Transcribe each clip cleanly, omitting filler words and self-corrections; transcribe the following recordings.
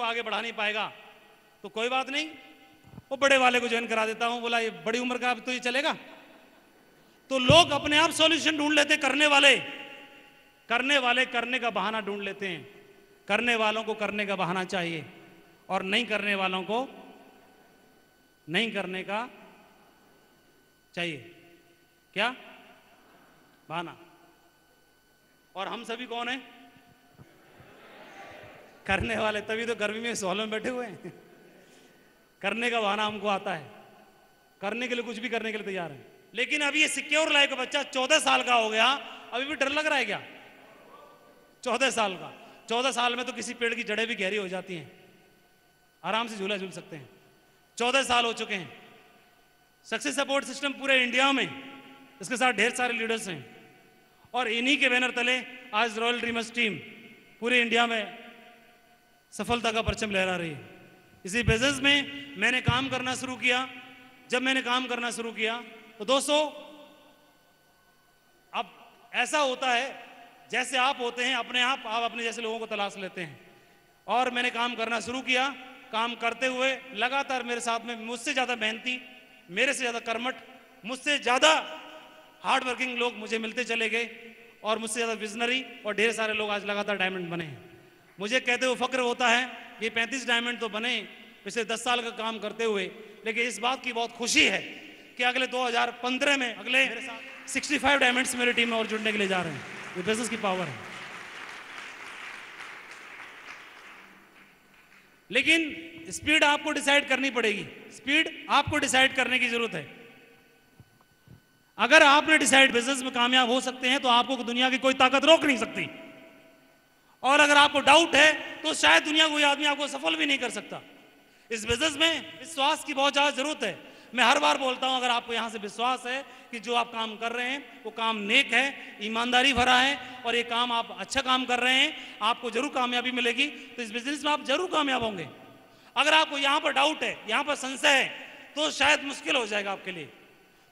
को आगे बढ़ा नहीं पाएगा तो कोई बात नहीं, वो बड़े वाले को ज्वाइन करा देता हूं, बोला ये बड़ी उम्र का, अब तो ये चलेगा। तो लोग अपने आप सॉल्यूशन ढूंढ लेते, करने वाले करने का बहाना ढूंढ लेते हैं। करने वालों को करने का बहाना चाहिए और नहीं करने वालों को नहीं करने का चाहिए क्या बहाना। और हम सभी कौन हैं? करने वाले, तभी तो गर्मी में सॉल में बैठे हुए हैं। करने का बहाना हमको आता है, करने के लिए कुछ भी करने के लिए तैयार है। लेकिन अभी ये सिक्योर लाइफ का बच्चा 14 साल का हो गया, अभी भी डर लग रहा है क्या? 14 साल का, 14 साल में तो किसी पेड़ की जड़ें भी गहरी हो जाती हैं, आराम से झूला झूल सकते हैं। 14 साल हो चुके हैं। सक्सेस सपोर्ट सिस्टम पूरे इंडिया में, इसके साथ ढेर सारे लीडर्स हैं और इन्हीं के बैनर तले आज रॉयल ड्रीमर्स टीम पूरे इंडिया में सफलता का परचम लहरा रही है। इसी बिजनेस में मैंने काम करना शुरू किया। जब मैंने काम करना शुरू किया तो दोस्तों, अब ऐसा होता है जैसे आप होते हैं, अपने आप अपने जैसे लोगों को तलाश लेते हैं। और मैंने काम करना शुरू किया। काम करते हुए लगातार मेरे साथ में मुझसे ज़्यादा मेहनती, मेरे से ज़्यादा कर्मठ, मुझसे ज़्यादा हार्ड वर्किंग लोग मुझे मिलते चले गए और मुझसे ज़्यादा विजनरी और ढेर सारे लोग आज लगातार डायमंड बने हैं। मुझे कहते हुए फक्र होता है कि 35 डायमंड तो बने पिछले 10 साल का काम करते हुए, लेकिन इस बात की बहुत खुशी है कि अगले 2015 में अगले 65 डायमंड्स मेरी टीम में और जुड़ने के लिए जा रहे हैं। ये बिजनेस की पावर है। लेकिन स्पीड आपको डिसाइड करनी पड़ेगी, स्पीड आपको डिसाइड करने की जरूरत है। अगर आपने डिसाइड बिजनेस में कामयाब हो सकते हैं तो आपको दुनिया की कोई ताकत रोक नहीं सकती। और अगर आपको डाउट है तो शायद दुनिया कोई आदमी आपको सफल भी नहीं कर सकता। इस बिजनेस में विश्वास की बहुत ज्यादा जरूरत है। मैं हर बार बोलता हूं, अगर आपको यहां से विश्वास है कि जो आप काम कर रहे हैं वो काम नेक है, ईमानदारी भरा है और ये काम आप अच्छा काम कर रहे हैं, आपको जरूर कामयाबी मिलेगी। तो इस बिजनेस में आप जरूर कामयाब होंगे। अगर आपको यहां पर डाउट है, यहां पर संशय है, तो शायद मुश्किल हो जाएगा आपके लिए।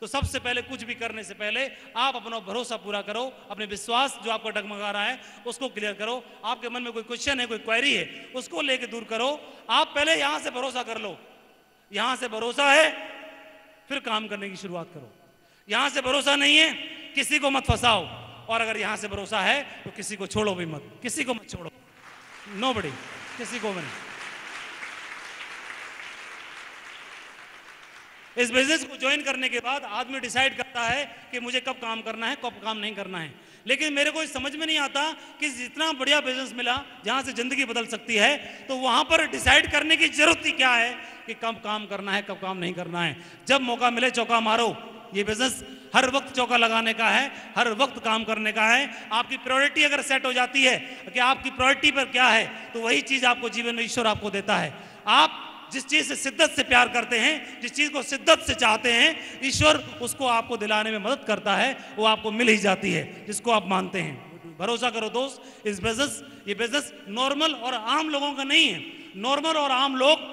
तो सबसे पहले, कुछ भी करने से पहले आप अपना भरोसा पूरा करो, अपने विश्वास जो आपका डगमगा रहा है उसको क्लियर करो। आपके मन में कोई क्वेश्चन है, कोई क्वेरी है, उसको लेके दूर करो। आप पहले यहां से भरोसा कर लो। यहां से भरोसा है, फिर काम करने की शुरुआत करो। यहां से भरोसा नहीं है, किसी को मत फंसाओ। और अगर यहां से भरोसा है तो किसी को छोड़ो भी मत, किसी को मत छोड़ो, नोबडी, किसी को भी नहीं। इस बिजनेस को ज्वाइन करने के बाद आदमी डिसाइड करता है कि मुझे कब काम करना है, कब काम नहीं करना है। लेकिन मेरे को समझ में नहीं आता कि जितना बढ़िया बिजनेस मिला जहां से जिंदगी बदल सकती है, तो वहां पर डिसाइड करने की जरूरत ही क्या है कि कब काम करना है, कब काम नहीं करना है। जब मौका मिले चौका मारो। ये बिजनेस हर वक्त चौका लगाने का है, हर वक्त काम करने का है। आपकी प्रायोरिटी अगर सेट हो जाती है कि आपकी प्रायोरिटी पर क्या है, तो वही चीज आपको जीवन में ईश्वर आपको देता है। आप जिस चीज से शिद्दत से प्यार करते हैं, जिस चीज को शिद्दत से चाहते हैं, ईश्वर उसको आपको दिलाने में मदद करता है, वो आपको मिल ही जाती है जिसको आप मानते हैं। भरोसा करो दोस्त, ये बिजनेस नॉर्मल और आम लोगों का नहीं है। नॉर्मल और आम लोग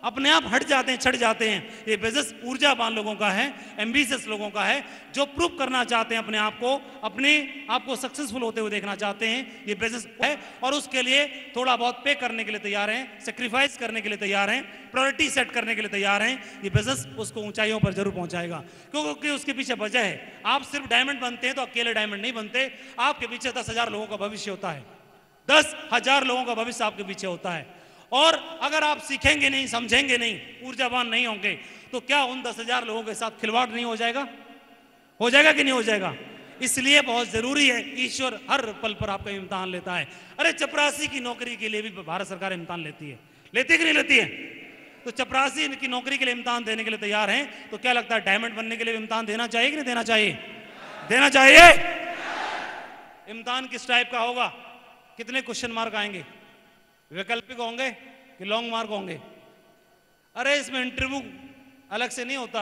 अपने आप हट जाते हैं, छट जाते हैं। ये बिजनेस ऊर्जावान लोगों का है, एम्बिशियस लोगों का है, जो प्रूव करना चाहते हैं अपने आप को सक्सेसफुल होते हुए देखना चाहते हैं। ये बिजनेस है और उसके लिए थोड़ा बहुत पे करने के लिए तैयार हैं, सेक्रीफाइस करने के लिए तैयार हैं, प्रायोरिटी सेट करने के लिए तैयार हैं। ये बिजनेस उसको ऊंचाइयों पर जरूर पहुंचाएगा, क्योंकि उसके पीछे वजह है। आप सिर्फ डायमंड बनते हैं तो अकेले डायमंड नहीं बनते, आपके पीछे 10,000 लोगों का भविष्य होता है। 10,000 लोगों का भविष्य आपके पीछे होता है। और अगर आप सीखेंगे नहीं, समझेंगे नहीं, ऊर्जावान नहीं होंगे, तो क्या उन 10,000 लोगों के साथ खिलवाड़ नहीं हो जाएगा? हो जाएगा कि नहीं हो जाएगा? इसलिए बहुत जरूरी है, ईश्वर हर पल पर आपका इम्तिहान लेता है। अरे चपरासी की नौकरी के लिए भी भारत सरकार इम्तिहान लेती है, लेती है कि नहीं लेती है? तो चपरासी की नौकरी के लिए इम्तिहान देने के लिए तैयार हैं, तो क्या लगता है डायमंड बनने के लिए इम्तिहान देना चाहिए कि नहीं देना चाहिए? देना चाहिए। इम्तिहान किस टाइप का होगा? कितने क्वेश्चन मार्क आएंगे? वैकल्पिक होंगे कि लॉन्ग मार्क होंगे? अरे इसमें इंटरव्यू अलग से नहीं होता।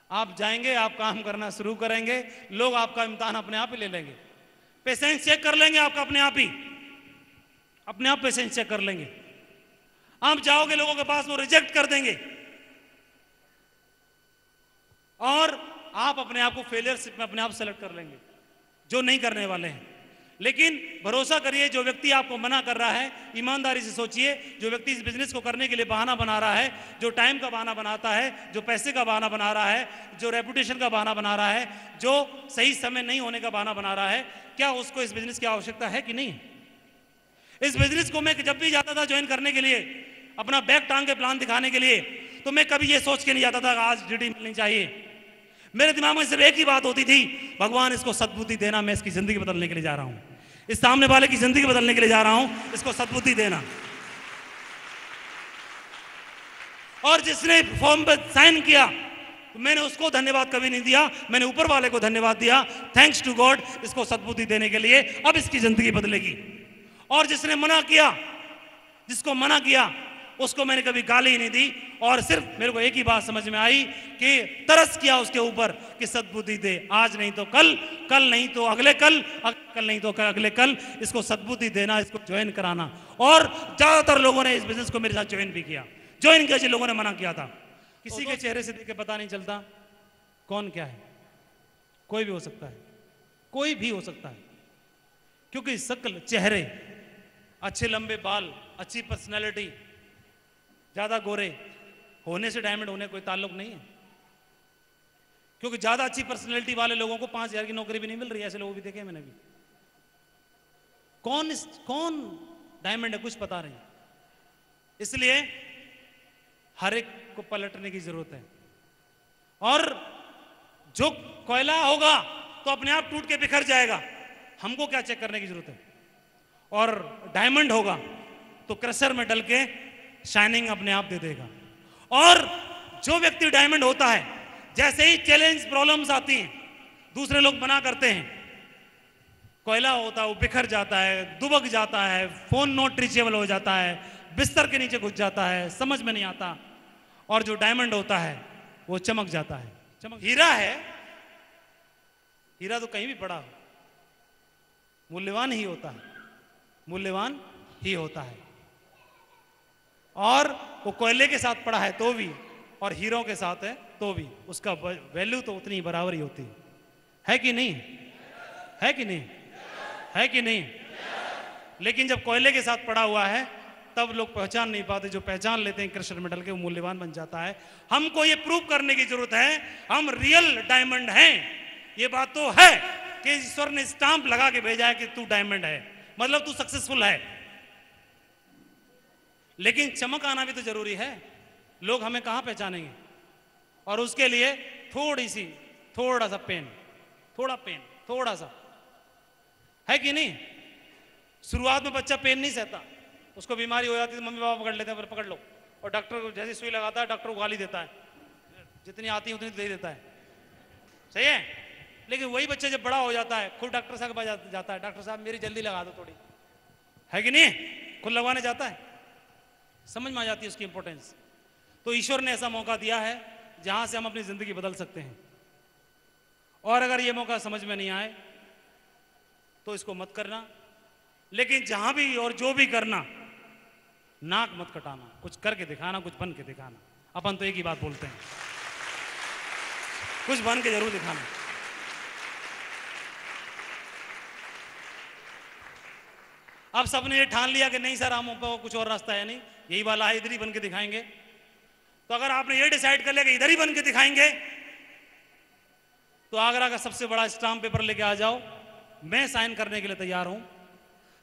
आप जाएंगे, आप काम करना शुरू करेंगे, लोग आपका इम्तिहान अपने आप ही ले लेंगे। पेशेंस चेक कर लेंगे आपका अपने आप ही, अपने आप पेशेंस चेक कर लेंगे। आप जाओगे लोगों के पास, वो रिजेक्ट कर देंगे और आप अपने आप को फेलियरशिप में अपने आप सेलेक्ट कर लेंगे, जो नहीं करने वाले हैं। लेकिन भरोसा करिए, जो व्यक्ति आपको मना कर रहा है, ईमानदारी से सोचिए, जो व्यक्ति इस बिजनेस को करने के लिए बहाना बना रहा है, जो टाइम का बहाना बनाता है, जो पैसे का बहाना बना रहा है, जो रेपुटेशन का बहाना बना रहा है, जो सही समय नहीं होने का बहाना बना रहा है, क्या उसको इस बिजनेस की आवश्यकता है कि नहीं? इस बिजनेस को मैं जब भी जाता था ज्वाइन करने के लिए, अपना बैग टांग के प्लान दिखाने के लिए, तो मैं कभी ये सोच के नहीं जाता था आज डीडी मिलनी चाहिए। मेरे दिमाग में सिर्फ एक ही बात होती थी, भगवान इसको सद्बुद्धि देना, मैं इसकी जिंदगी बदलने के लिए जा रहा हूं, इस सामने वाले की जिंदगी बदलने के लिए जा रहा हूं, इसको सद्बुद्धि देना। और जिसने फॉर्म पर साइन किया, तो मैंने उसको धन्यवाद कभी नहीं दिया, मैंने ऊपर वाले को धन्यवाद दिया, थैंक्स टू गॉड, इसको सद्बुद्धि देने के लिए, अब इसकी जिंदगी बदलेगी। और जिसने मना किया, जिसको मना किया, उसको मैंने कभी गाली नहीं दी, और सिर्फ मेरे को एक ही बात समझ में आई कि तरस किया उसके ऊपर कि सद्बुद्धि दे, आज नहीं तो कल, कल नहीं तो अगले कल, कल नहीं तो अगले कल, इसको सद्बुद्धि देना, इसको ज्वाइन कराना। और ज्यादातर लोगों ने इस बिजनेस को मेरे साथ ज्वाइन भी किया। ज्वाइन किया जिन लोगों ने मना किया था। किसी के चेहरे से देख के पता नहीं चलता कौन क्या है, कोई भी हो सकता है, कोई भी हो सकता है, क्योंकि शक्ल, चेहरे, अच्छे लंबे बाल, अच्छी पर्सनैलिटी, ज्यादा गोरे होने से डायमंड होने कोई ताल्लुक नहीं है। क्योंकि ज्यादा अच्छी पर्सनैलिटी वाले लोगों को 5,000 की नौकरी भी नहीं मिल रही, ऐसे लोग भी देखे मैंने भी। कौन डायमंड है कुछ पता नहीं। इसलिए हर एक को पलटने की जरूरत है, और जो कोयला होगा तो अपने आप टूट के बिखर जाएगा, हमको क्या चेक करने की जरूरत है। और डायमंड होगा तो क्रशर में डल के शाइनिंग अपने आप दे देगा। और जो व्यक्ति डायमंड होता है, जैसे ही चैलेंज प्रॉब्लम्स आती हैं, दूसरे लोग मना करते हैं, कोयला होता है वो बिखर जाता है, दुबक जाता है, फोन नॉट रीचेबल हो जाता है, बिस्तर के नीचे घुस जाता है, समझ में नहीं आता। और जो डायमंड होता है वो चमक जाता है। हीरा है, हीरा तो कहीं भी पड़ा हो, मूल्यवान ही होता है, मूल्यवान ही होता है। और वो कोयले के साथ पड़ा है तो भी, और हीरों के साथ है तो भी, उसका वैल्यू तो उतनी बराबर ही होती है कि नहीं? है कि नहीं? है कि नहीं? लेकिन जब कोयले के साथ पड़ा हुआ है तब लोग पहचान नहीं पाते, जो पहचान लेते हैं क्रशर में डल के वो मूल्यवान बन जाता है। हमको ये प्रूव करने की जरूरत है हम रियल डायमंड हैं। ये बात तो है कि ईश्वर ने स्टांप लगा के भेजा है कि तू डायमंड है, मतलब तू सक्सेसफुल है। लेकिन चमक आना भी तो जरूरी है, लोग हमें कहां पहचानेंगे? और उसके लिए थोड़ा सा पेन, थोड़ा सा, है कि नहीं? शुरुआत में बच्चा पेन नहीं सहता, उसको बीमारी हो जाती है तो मम्मी पापा पकड़ लेते हैं, पकड़ लो, और डॉक्टर को जैसे सुई लगाता है डॉक्टर को गाली देता है, जितनी आती है उतनी दे देता है, सही है। लेकिन वही बच्चा जब बड़ा हो जाता है खुद डॉक्टर साहब के पास जाता है, डॉक्टर साहब मेरी जल्दी लगा दो थोड़ी, है कि नहीं? खुद लगवाने जाता है, समझ में आ जाती है उसकी इंपॉर्टेंस। तो ईश्वर ने ऐसा मौका दिया है जहां से हम अपनी जिंदगी बदल सकते हैं। और अगर ये मौका समझ में नहीं आए तो इसको मत करना, लेकिन जहां भी और जो भी करना, नाक मत कटाना, कुछ करके दिखाना, कुछ बन के दिखाना। अपन तो एक ही बात बोलते हैं, कुछ बन के जरूर दिखाना। अब सबने ये ठान लिया कि नहीं सर हम कुछ और रास्ता है नहीं, यही वाला है, इधर ही बन के दिखाएंगे। तो अगर आपने ये डिसाइड कर लिया कि इधर ही बन के दिखाएंगे, तो आगरा का सबसे बड़ा स्टाम्प पेपर लेके आ जाओ, मैं साइन करने के लिए तैयार हूं।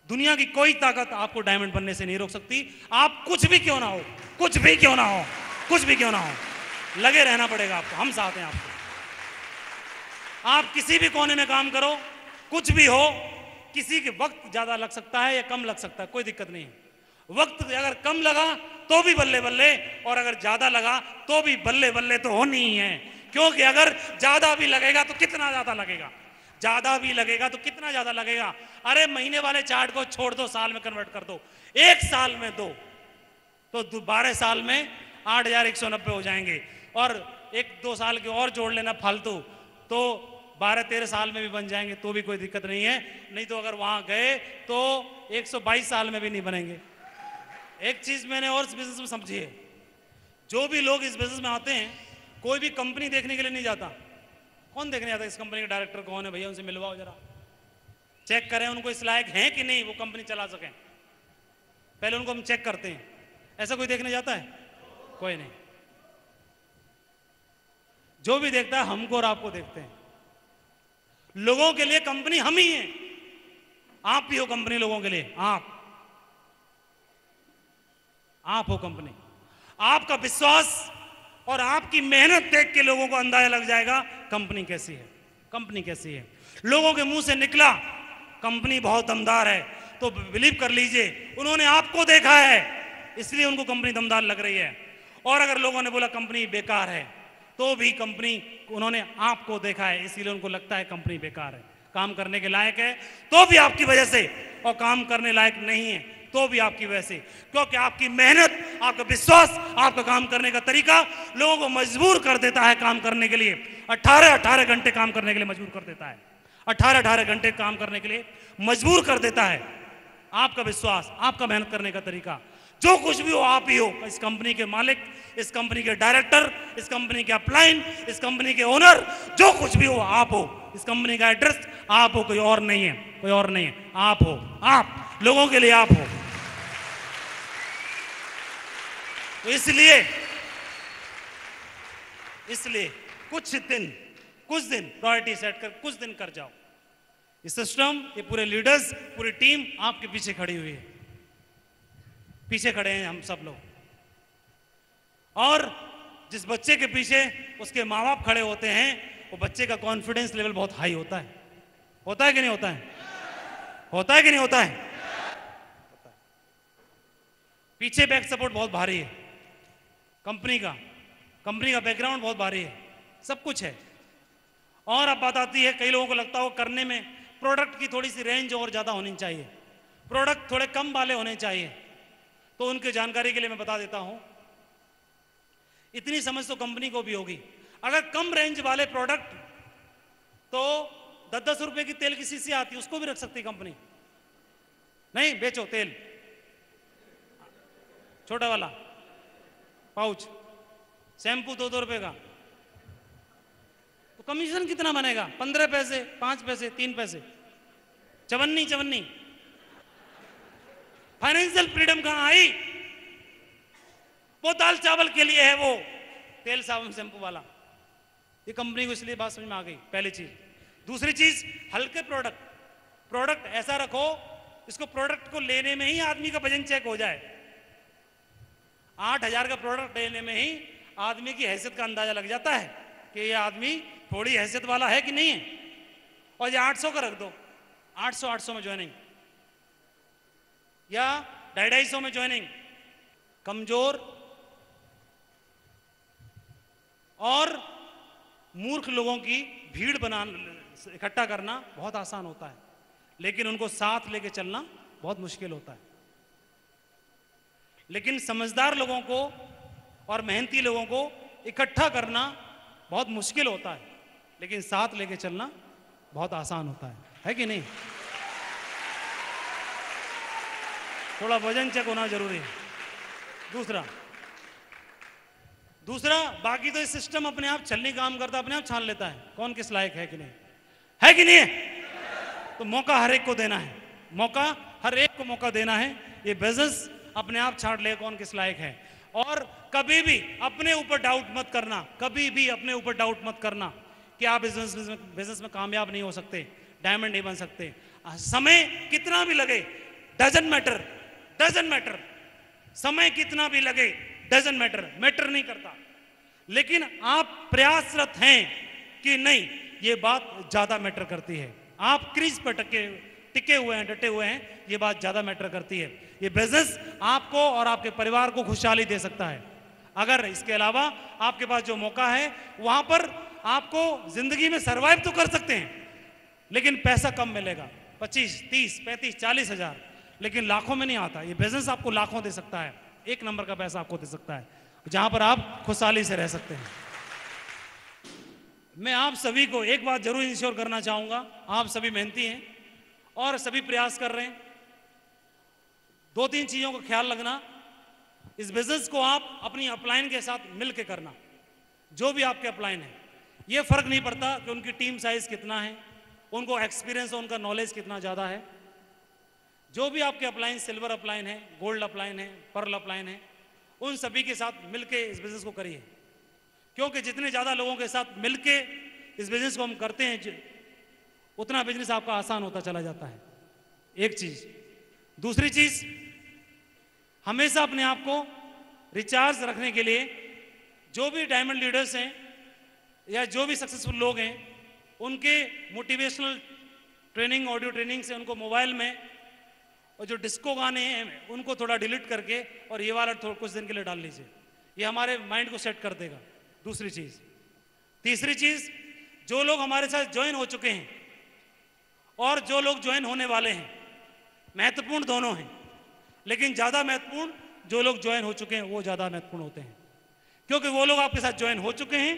दुनिया की कोई ताकत आपको डायमंड बनने से नहीं रोक सकती। आप कुछ भी क्यों ना हो, कुछ भी क्यों ना हो, कुछ भी क्यों ना हो, लगे रहना पड़ेगा आपको, हम साथ हैं आपको। आप किसी भी कोने में काम करो, कुछ भी हो, किसी के वक्त ज्यादा लग सकता है या कम लग सकता है, कोई दिक्कत नहीं है। वक्त अगर कम लगा तो भी बल्ले बल्ले, और अगर ज्यादा लगा तो भी बल्ले बल्ले तो होनी ही है। क्योंकि अगर ज्यादा भी लगेगा तो कितना ज्यादा लगेगा, ज्यादा भी लगेगा तो कितना ज्यादा लगेगा। अरे महीने वाले चार्ट को छोड़ दो, साल में कन्वर्ट कर दो, एक साल में दो तो 12 साल में 8,190 हो जाएंगे, और 1-2 साल के और जोड़ लेना फालतू, तो 12-13 साल में भी बन जाएंगे, तो भी कोई दिक्कत नहीं है। नहीं तो अगर वहां गए तो 122 साल में भी नहीं बनेंगे। एक चीज मैंने और इस बिजनेस में समझी है, जो भी लोग इस बिजनेस में आते हैं, कोई भी कंपनी देखने के लिए नहीं जाता। कौन देखने जाता है इस कंपनी का डायरेक्टर कौन है, भैया उनसे मिलवाओ जरा, चेक करें उनको इस लायक हैं कि नहीं वो कंपनी चला सकें, पहले उनको हम चेक करते हैं। ऐसा कोई देखने जाता है? कोई नहीं। जो भी देखता है हमको और आपको देखते हैं। लोगों के लिए कंपनी हम ही हैं, आप भी हो कंपनी लोगों के लिए। आप हो कंपनी। आपका विश्वास और आपकी मेहनत देख के लोगों को अंदाजा लग जाएगा कंपनी कैसी है, कंपनी कैसी है। लोगों के मुंह से निकला कंपनी बहुत दमदार है, तो बिलीव कर लीजिए उन्होंने आपको देखा है, इसलिए उनको कंपनी दमदार लग रही है। और अगर लोगों ने बोला कंपनी बेकार है, तो भी कंपनी उन्होंने आपको देखा है, इसीलिए उनको लगता है कंपनी बेकार है, काम करने के लायक है तो भी आपकी वजह से, और काम करने लायक नहीं है तो भी आपकी वजह से, क्योंकि आपकी मेहनत, आपका विश्वास, आपका काम करने का तरीका लोगों को मजबूर कर देता है काम करने के लिए। 18-18 घंटे काम करने के लिए मजबूर कर देता है, 18-18 घंटे काम करने के लिए मजबूर कर देता है। आपका विश्वास, आपका मेहनत करने का तरीका, जो कुछ भी हो आप ही हो। इस कंपनी के मालिक, इस कंपनी के डायरेक्टर, इस कंपनी के अपलाइन, इस कंपनी के ओनर, जो कुछ भी हो आप हो। इस कंपनी का एड्रेस आप हो, कोई और नहीं है, कोई और नहीं है, आप हो। आप लोगों के लिए आप हो। तो इसलिए कुछ दिन प्रायोरिटी सेट कर, कुछ दिन कर जाओ। ये सिस्टम, ये पूरे लीडर्स, पूरी टीम आपके पीछे खड़ी हुई है, पीछे खड़े हैं हम सब लोग। और जिस बच्चे के पीछे उसके माँ बाप खड़े होते हैं, वो बच्चे का कॉन्फिडेंस लेवल बहुत हाई होता है। होता है कि नहीं होता है? होता है कि नहीं होता है? पीछे बैक सपोर्ट बहुत भारी है कंपनी का बैकग्राउंड बहुत भारी है, सब कुछ है। और अब बात आती है, कई लोगों को लगता हो करने में प्रोडक्ट की थोड़ी सी रेंज और ज्यादा होनी चाहिए, प्रोडक्ट थोड़े कम वाले होने चाहिए। तो उनकी जानकारी के लिए मैं बता देता हूं, इतनी समझ तो कंपनी को भी होगी। अगर कम रेंज वाले प्रोडक्ट तो 10-10 रुपए की तेल की शीशी आती है, उसको भी रख सकती कंपनी। नहीं बेचो तेल, छोटा वाला पाउच, शैम्पू 2-2 रुपए का, तो कमीशन कितना बनेगा? 15 पैसे, 5 पैसे, 3 पैसे। चवन्नी फाइनेंशियल फ्रीडम कहां आई? वो दाल चावल के लिए है, वो तेल साबुन शैम्पू वाला। ये कंपनी को इसलिए बात समझ में आ गई, पहली चीज। दूसरी चीज, हल्के प्रोडक्ट ऐसा रखो इसको, प्रोडक्ट को लेने में ही आदमी का वजन चेक हो जाए। 8,000 का प्रोडक्ट लेने में ही आदमी की हैसियत का अंदाजा लग जाता है कि ये आदमी थोड़ी हैसियत वाला है कि नहीं है। और ये 800 का रख दो, 800 में ज्वाइनिंग, या 250 में ज्वाइनिंग। कमजोर और मूर्ख लोगों की भीड़ इकट्ठा करना बहुत आसान होता है, लेकिन उनको साथ लेके चलना बहुत मुश्किल होता है। लेकिन समझदार लोगों को और मेहनती लोगों को इकट्ठा करना बहुत मुश्किल होता है, लेकिन साथ लेके चलना बहुत आसान होता है कि नहीं? थोड़ा वजन चेक होना जरूरी है। दूसरा बाकी तो ये सिस्टम अपने आप चलने काम करता, अपने आप छान लेता है कौन किस लायक है कि नहीं, है कि नहीं है? तो मौका हर एक को देना है, मौका हर एक को मौका देना है। ये बिजनेस अपने आप छाट ले कौन किस लायक है। और कभी भी अपने ऊपर डाउट मत करना, कभी भी अपने ऊपर डाउट मत करना कि आप बिजनेस में कामयाब नहीं हो सकते, डायमंड नहीं बन सकते। समय कितना भी लगे डजंट मैटर, समय कितना भी लगे डजंट मैटर नहीं करता। लेकिन आप प्रयासरत हैं कि नहीं, ये बात ज्यादा मैटर करती है। आप क्रीज पर टिके हुए हैं, डटे हुए हैं, ये बात ज्यादा मैटर करती है। ये बिजनेस आपको और आपके परिवार को खुशहाली दे सकता है। अगर इसके अलावा आपके पास जो मौका है वहां पर आपको जिंदगी में सरवाइव तो कर सकते हैं, लेकिन पैसा कम मिलेगा, 25, 30, 35, 40 हजार, लेकिन लाखों में नहीं आता। ये बिजनेस आपको लाखों दे सकता है, एक नंबर का पैसा आपको दे सकता है, जहां पर आप खुशहाली से रह सकते हैं। मैं आप सभी को एक बात जरूर इंश्योर करना चाहूंगा, आप सभी मेहनती हैं और सभी प्रयास कर रहे हैं। 2-3 चीजों का ख्याल रखना, इस बिजनेस को आप अपनी अपलाइन के साथ मिलकर करना। जो भी आपके अपलाइन है, ये फर्क नहीं पड़ता कि उनकी टीम साइज कितना है, उनको एक्सपीरियंस, उनका नॉलेज कितना ज़्यादा है। जो भी आपके अपलाइन, सिल्वर अपलाइन है, गोल्ड अपलाइन है, पर्ल अपलाइन है, उन सभी के साथ मिलके इस बिज़नेस को करिए, क्योंकि जितने ज़्यादा लोगों के साथ मिलके इस बिज़नेस को हम करते हैं उतना बिजनेस आपका आसान होता चला जाता है। एक चीज़। दूसरी चीज़, हमेशा अपने आप को रिचार्ज रखने के लिए जो भी डायमंड लीडर्स हैं या जो भी सक्सेसफुल लोग हैं, उनके मोटिवेशनल ट्रेनिंग, ऑडियो ट्रेनिंग से उनको मोबाइल में, और जो डिस्को गाने हैं उनको थोड़ा डिलीट करके और ये वाला कुछ दिन के लिए डाल लीजिए। ये हमारे माइंड को सेट कर देगा। दूसरी चीज़। तीसरी चीज़, जो लोग हमारे साथ ज्वाइन हो चुके हैं और जो लोग ज्वाइन होने वाले हैं, महत्वपूर्ण दोनों हैं, लेकिन ज़्यादा महत्वपूर्ण जो लोग ज्वाइन हो चुके हैं वो ज़्यादा महत्वपूर्ण होते हैं, क्योंकि वो लोग आपके साथ ज्वाइन हो चुके हैं,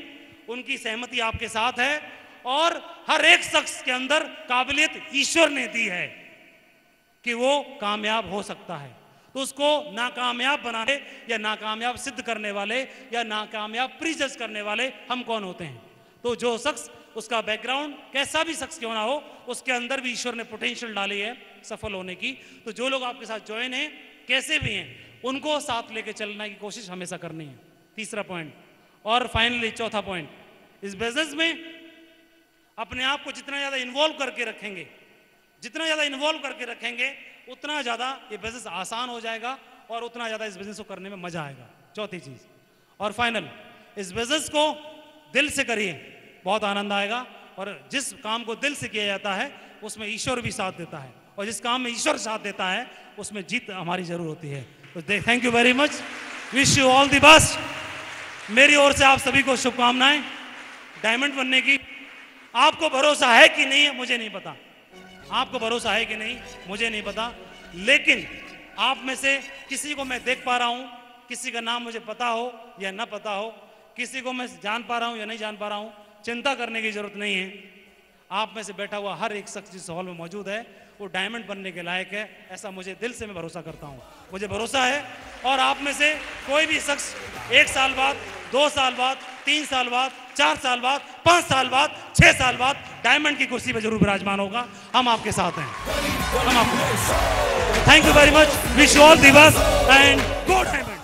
उनकी सहमति आपके साथ है और हर एक शख्स के अंदर काबिलियत ईश्वर ने दी है कि वो कामयाब हो सकता है। तो उसको नाकामयाब बनाने या नाकामयाब सिद्ध करने वाले या नाकामयाब प्रीजज करने वाले हम कौन होते हैं? तो जो शख्स, उसका बैकग्राउंड कैसा भी शख्स क्यों ना हो, उसके अंदर भी ईश्वर ने पोटेंशियल डाली है सफल होने की। तो जो लोग आपके साथ ज्वाइन हैं, कैसे भी हैं, उनको साथ लेके चलने की कोशिश हमेशा करनी है। तीसरा पॉइंट। और फाइनली चौथा पॉइंट, इस बिजनेस में अपने आप को जितना ज़्यादा इन्वॉल्व करके रखेंगे, जितना ज़्यादा इन्वॉल्व करके रखेंगे, उतना ज़्यादा ये बिजनेस आसान हो जाएगा और उतना ज़्यादा इस बिजनेस को करने में मज़ा आएगा। चौथी चीज़। और फाइनल, इस बिजनेस को दिल से करिए, बहुत आनंद आएगा। और जिस काम को दिल से किया जाता है उसमें ईश्वर भी साथ देता है, और जिस काम में ईश्वर साथ देता है उसमें जीत हमारी जरूर होती है। तो thank you very much, wish you all the best. मेरी ओर से आप सभी को शुभकामनाएं डायमंड बनने की। आपको भरोसा है कि नहीं है मुझे नहीं पता, आपको भरोसा है कि नहीं मुझे नहीं पता, लेकिन आप में से किसी को मैं देख पा रहा हूं, किसी का नाम मुझे पता हो या ना पता हो, किसी को मैं जान पा रहा हूं या नहीं जान पा रहा हूं, चिंता करने की जरूरत नहीं है। आप में से बैठा हुआ हर एक शख्स जिस हॉल में मौजूद है वो डायमंड बनने के लायक है, ऐसा मुझे दिल से मैं भरोसा करता हूं, मुझे भरोसा है। और आप में से कोई भी शख्स 1 साल बाद, 2 साल बाद, 3 साल बाद, 4 साल बाद, 5 साल बाद, 6 साल बाद डायमंड की कुर्सी पर जरूर विराजमान होगा। हम आपके साथ हैं, हम आपको। Thank you very much, wish you all the best and go diamond.